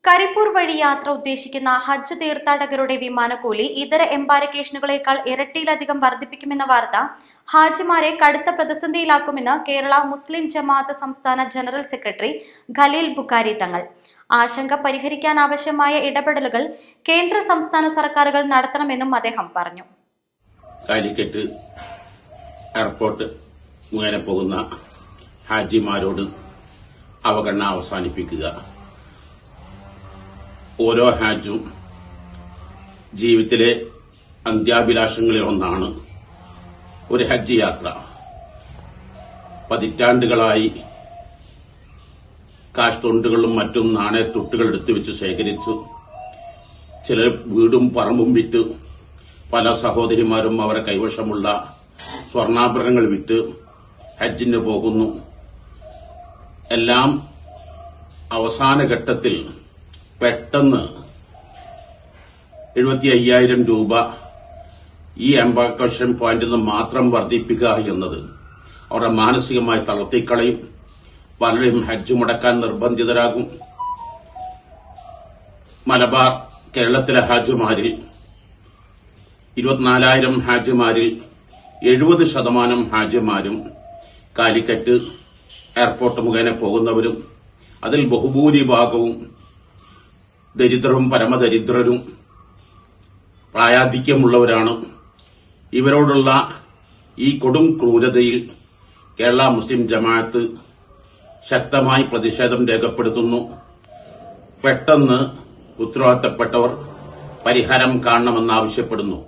കരിപ്പൂർ വഴി യാത്ര ഉദ്ദേശിക്കുന്ന ഹജ്ജ് തീർത്ഥാടകരുടെ വിമാനക്കൂലി ഇതര എംബാർക്കേഷനുകളേക്കാൾ ഇരട്ടിയിലധികം വർദ്ധിപ്പിക്കുമെന്ന വാർത്ത ഹാജിമാരെ കടുത്ത പ്രതിസന്ധിയിലാക്കുമെന്ന് കേരള മുസ്ലിം ജമാഅത്ത് സംസ്ഥാന ജനറൽ സെക്രട്ടറി ഖലീൽ ബുഖാരി തങ്ങൾ. ആശങ്ക പരിഹരിക്കാനാവശ്യമായ ഇടപെടലുകൾ കേന്ദ്ര സംസ്ഥാന സർക്കാരുകൾ നടത്തണമെന്നും അദ്ദേഹം പറഞ്ഞു. കാലിക്കറ്റ് എയർപോർട്ട് മുഖേന പോകുന്ന ഹാജിമാരോട് അവഗണന അവസാനിപ്പിക്കുക. ഓരോ ഹാജും ജീവിതത്തിലെ അന്ത്യാഭിലാഷങ്ങളിൽ ഒന്നാണ് ഒരു ഹജ്ജ് യാത്ര. പതിറ്റാണ്ടുകളായി കാശ് തൊണ്ടുകളും മറ്റും നാണയത്തൊട്ടുകൾ എടുത്തുവെച്ച് ശേഖരിച്ചു. ചിലർ വീടും പറമ്പും വിറ്റ്, പല സഹോദരിമാരും അവരെ കൈവശമുള്ള സ്വർണ്ണാഭരണങ്ങൾ വിറ്റ് ഹജ്ജിന് പോകുന്നു. എല്ലാം അവസാന ഘട്ടത്തിൽ പെട്ടെന്ന് 75,000 രൂപ ഈ എംബാർക്കേഷൻ പോയിന്റിൽ നിന്ന് മാത്രം വർദ്ധിപ്പിക്കുക എന്നത് അവരെ മാനസികമായി തളർത്തിക്കളയും. പലരും ഹജ്ജ് മുടക്കാൻ നിർബന്ധിതരാകും. മലബാർ കേരളത്തിലെ ഹാജിമാരിൽ 24,000 ഹാജിമാരിൽ 70% ഹാജിമാരും കാലിക്കറ്റ് എയർപോർട്ട് മുഖേന പോകുന്നവരും, അതിൽ ബഹുഭൂരിഭാഗവും ദരിദ്രരും പരമദരിദ്രരും പ്രായാധിക്യമുള്ളവരാണ്. ഇവരോടുള്ള ഈ കൊടും ക്രൂരതയിൽ കേരള മുസ്ലിം ജമാഅത്ത് ശക്തമായി പ്രതിഷേധം രേഖപ്പെടുത്തുന്നു. പെട്ടെന്ന് ഉത്തരവാദിത്തപ്പെട്ടവർ പരിഹാരം കാണണമെന്നാവശ്യപ്പെടുന്നു.